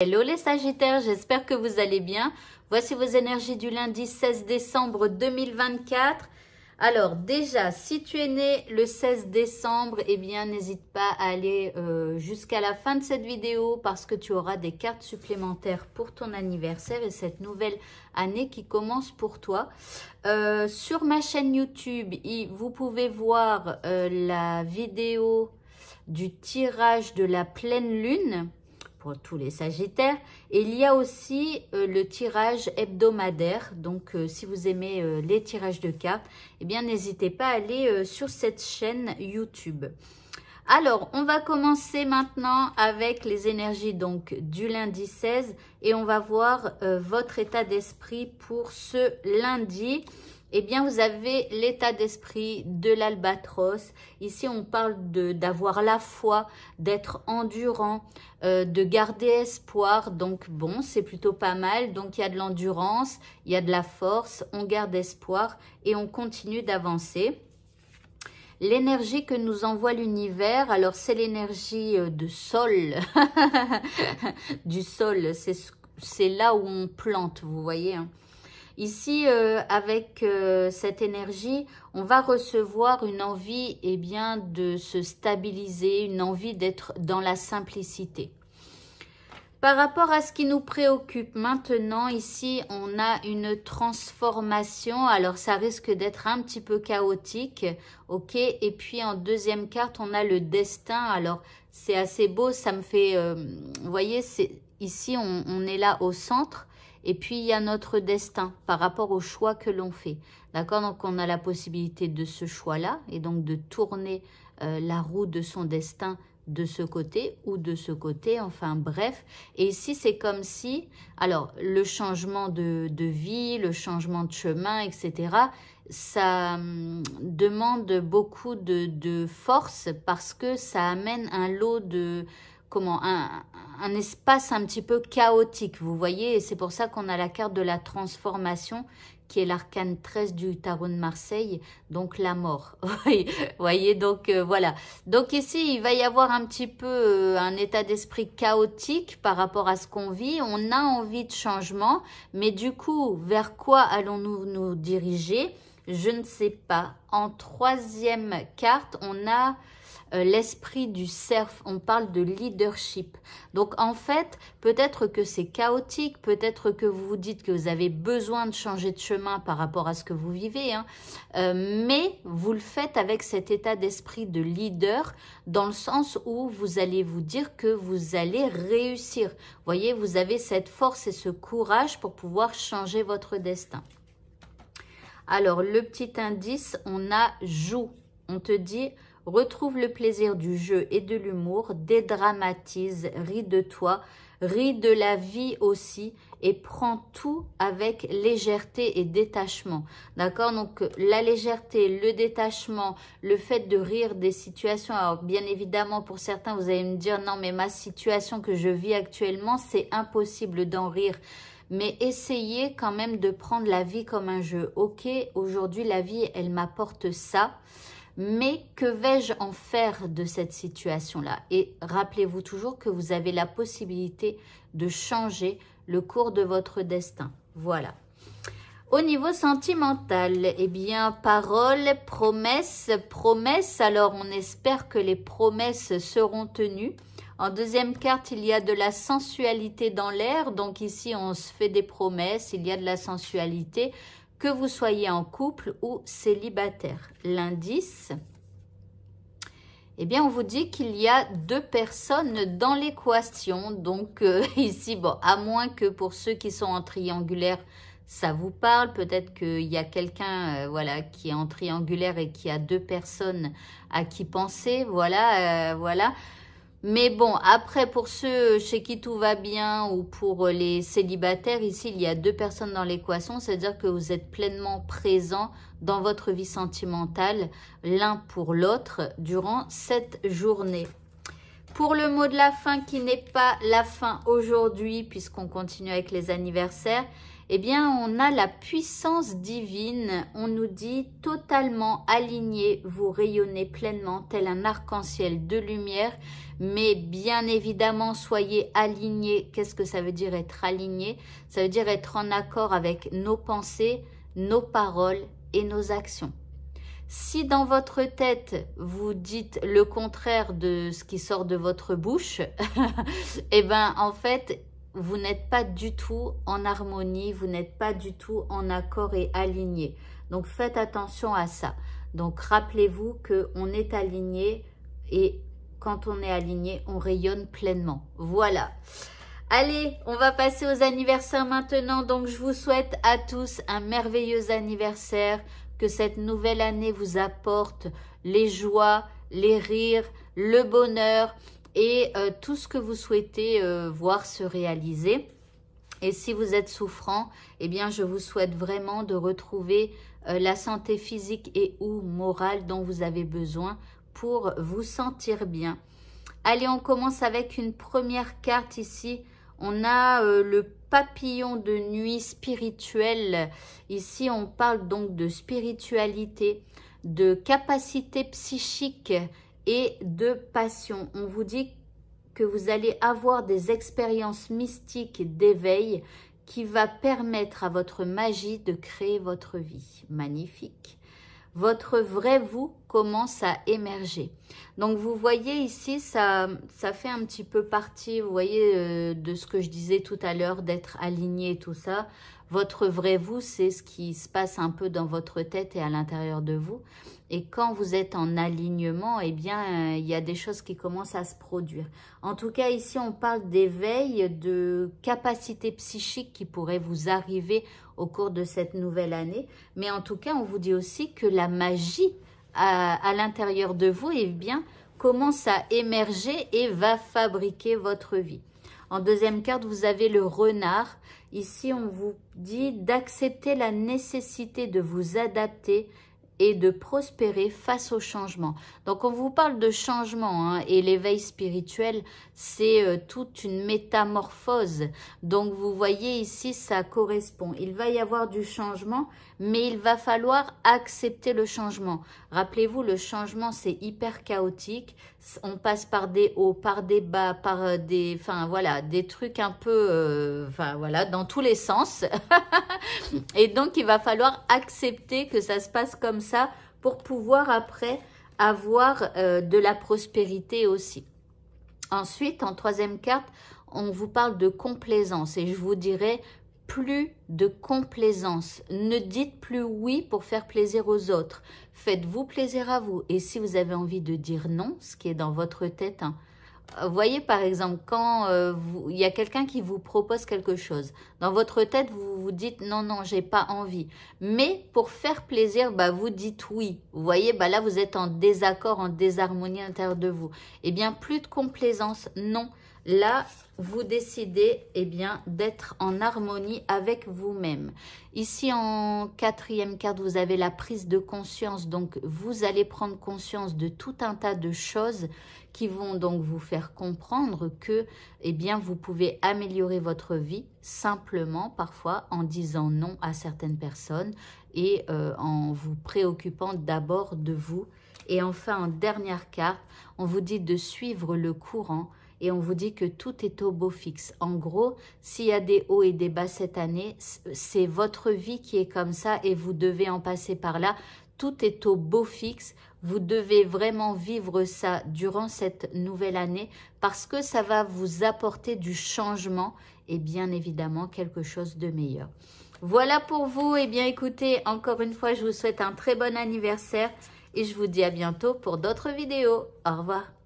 Hello les Sagittaires, j'espère que vous allez bien. Voici vos énergies du lundi 16 décembre 2024. Alors déjà, si tu es né le 16 décembre, eh bien n'hésite pas à aller jusqu'à la fin de cette vidéo parce que tu auras des cartes supplémentaires pour ton anniversaire et cette nouvelle année qui commence pour toi. Sur ma chaîne YouTube, vous pouvez voir la vidéo du tirage de la pleine lune pour tous les Sagittaires. Et il y a aussi le tirage hebdomadaire. Donc, si vous aimez les tirages de cartes, eh bien, n'hésitez pas à aller sur cette chaîne YouTube. Alors, on va commencer maintenant avec les énergies donc du lundi 16 et on va voir votre état d'esprit pour ce lundi. Eh bien, vous avez l'état d'esprit de l'albatros. Ici, on parle d'avoir la foi, d'être endurant, de garder espoir. Donc, bon, c'est plutôt pas mal. Donc, il y a de l'endurance, il y a de la force, on garde espoir et on continue d'avancer. L'énergie que nous envoie l'univers, alors c'est l'énergie de sol, du sol, c'est là où on plante, vous voyez, hein. Ici, avec cette énergie, on va recevoir une envie bien, de se stabiliser, une envie d'être dans la simplicité. Par rapport à ce qui nous préoccupe maintenant, ici, on a une transformation. Alors, ça risque d'être un petit peu chaotique, ok? Et puis, en deuxième carte, on a le destin. Alors, c'est assez beau, ça me fait... vous voyez, ici, on est là au centre. Et puis, il y a notre destin par rapport au choix que l'on fait. D'accord? Donc, on a la possibilité de ce choix-là et donc de tourner la roue de son destin de ce côté ou de ce côté. Enfin, bref. Et ici, c'est comme si, alors, le changement de vie, le changement de chemin, etc., ça demande beaucoup de force parce que ça amène un lot de... un espace un petit peu chaotique, vous voyez, et c'est pour ça qu'on a la carte de la transformation qui est l'arcane 13 du tarot de Marseille, donc la mort. Vous voyez, donc voilà. Donc ici, il va y avoir un petit peu un état d'esprit chaotique par rapport à ce qu'on vit. On a envie de changement, mais du coup, vers quoi allons-nous nous diriger? Je ne sais pas. En troisième carte, on a... l'esprit du cerf, on parle de leadership. Donc en fait, peut-être que c'est chaotique, peut-être que vous vous dites que vous avez besoin de changer de chemin par rapport à ce que vous vivez, hein. Mais vous le faites avec cet état d'esprit de leader, dans le sens où vous allez vous dire que vous allez réussir. Vous voyez, vous avez cette force et ce courage pour pouvoir changer votre destin. Alors, le petit indice, on a joue. On te dit... retrouve le plaisir du jeu et de l'humour, dédramatise, ris de toi, ris de la vie aussi et prends tout avec légèreté et détachement. D'accord? Donc, la légèreté, le détachement, le fait de rire des situations. Alors, bien évidemment, pour certains, vous allez me dire, non, mais ma situation que je vis actuellement, c'est impossible d'en rire. Mais essayez quand même de prendre la vie comme un jeu. Ok, aujourd'hui, la vie, elle m'apporte ça. Mais que vais-je en faire de cette situation-là? Et rappelez-vous toujours que vous avez la possibilité de changer le cours de votre destin. Voilà. Au niveau sentimental, eh bien, paroles, promesses, promesses. Alors, on espère que les promesses seront tenues. En deuxième carte, il y a de la sensualité dans l'air. Donc ici, on se fait des promesses, il y a de la sensualité. Que vous soyez en couple ou célibataire. L'indice, eh bien, on vous dit qu'il y a deux personnes dans l'équation. Donc, ici, bon, à moins que pour ceux qui sont en triangulaire, ça vous parle. Peut-être qu'il y a quelqu'un voilà, qui est en triangulaire et qui a deux personnes à qui penser. Voilà, voilà. Mais bon, après, pour ceux chez qui tout va bien ou pour les célibataires, ici, il y a deux personnes dans l'équation. C'est-à-dire que vous êtes pleinement présents dans votre vie sentimentale, l'un pour l'autre, durant cette journée. Pour le mot de la fin qui n'est pas la fin aujourd'hui, puisqu'on continue avec les anniversaires, eh bien, on a la puissance divine. On nous dit totalement aligné, vous rayonnez pleinement tel un arc-en-ciel de lumière. Mais bien évidemment, soyez alignés. Qu'est-ce que ça veut dire être aligné? Ça veut dire être en accord avec nos pensées, nos paroles et nos actions. Si dans votre tête, vous dites le contraire de ce qui sort de votre bouche, eh bien, en fait, vous n'êtes pas du tout en harmonie, vous n'êtes pas du tout en accord et aligné. Donc, faites attention à ça. Donc, rappelez-vous qu'on est aligné et quand on est aligné, on rayonne pleinement. Voilà. Allez, on va passer aux anniversaires maintenant. Donc, je vous souhaite à tous un merveilleux anniversaire. Que cette nouvelle année vous apporte les joies, les rires, le bonheur et tout ce que vous souhaitez voir se réaliser. Et si vous êtes souffrant, eh bien, je vous souhaite vraiment de retrouver la santé physique et ou morale dont vous avez besoin pour vous sentir bien. Allez, on commence avec une première carte ici. On a le papillon de nuit spirituel. Ici, on parle donc de spiritualité, de capacité psychique et de passion. On vous dit que vous allez avoir des expériences mystiques d'éveil qui va permettre à votre magie de créer votre vie. Magnifique. Votre vrai vous commence à émerger. Donc, vous voyez ici, ça fait un petit peu partie, vous voyez, de ce que je disais tout à l'heure, d'être aligné et tout ça. Votre vrai vous, c'est ce qui se passe un peu dans votre tête et à l'intérieur de vous. Et quand vous êtes en alignement, eh bien, il y a des choses qui commencent à se produire. En tout cas, ici, on parle d'éveil, de capacité psychique qui pourrait vous arriver au cours de cette nouvelle année. Mais en tout cas, on vous dit aussi que la magie à l'intérieur de vous, eh bien, commence à émerger et va fabriquer votre vie. En deuxième carte, vous avez le renard. Ici, on vous dit d'accepter la nécessité de vous adapter et de prospérer face au changement. Donc, on vous parle de changement hein, et l'éveil spirituel, c'est toute une métamorphose. Donc, vous voyez ici, ça correspond. Il va y avoir du changement, mais il va falloir accepter le changement. Rappelez-vous, le changement, c'est hyper chaotique. On passe par des hauts, par des bas, par des... Enfin, voilà, des trucs un peu... Enfin, voilà, dans tous les sens. Et donc, il va falloir accepter que ça se passe comme ça pour pouvoir après avoir de la prospérité aussi. Ensuite, en troisième carte, on vous parle de complaisance et je vous dirais plus de complaisance. Ne dites plus oui pour faire plaisir aux autres. Faites-vous plaisir à vous. Et si vous avez envie de dire non, ce qui est dans votre tête, hein, voyez par exemple quand il y a quelqu'un qui vous propose quelque chose. Dans votre tête, vous vous dites non, non, j'ai pas envie. Mais pour faire plaisir, bah, vous dites oui. Vous voyez, bah, là vous êtes en désaccord, en désharmonie à l'intérieur de vous. Eh bien, plus de complaisance, non. Là, vous décidez eh bien d'être en harmonie avec vous-même. Ici, en quatrième carte, vous avez la prise de conscience. Donc, vous allez prendre conscience de tout un tas de choses qui vont donc vous faire comprendre que eh bien, vous pouvez améliorer votre vie simplement, parfois, en disant non à certaines personnes et en vous préoccupant d'abord de vous. Et enfin, en dernière carte, on vous dit de suivre le courant. Et on vous dit que tout est au beau fixe. En gros, s'il y a des hauts et des bas cette année, c'est votre vie qui est comme ça et vous devez en passer par là. Tout est au beau fixe. Vous devez vraiment vivre ça durant cette nouvelle année parce que ça va vous apporter du changement et bien évidemment quelque chose de meilleur. Voilà pour vous. Eh bien, écoutez, encore une fois, je vous souhaite un très bon anniversaire et je vous dis à bientôt pour d'autres vidéos. Au revoir.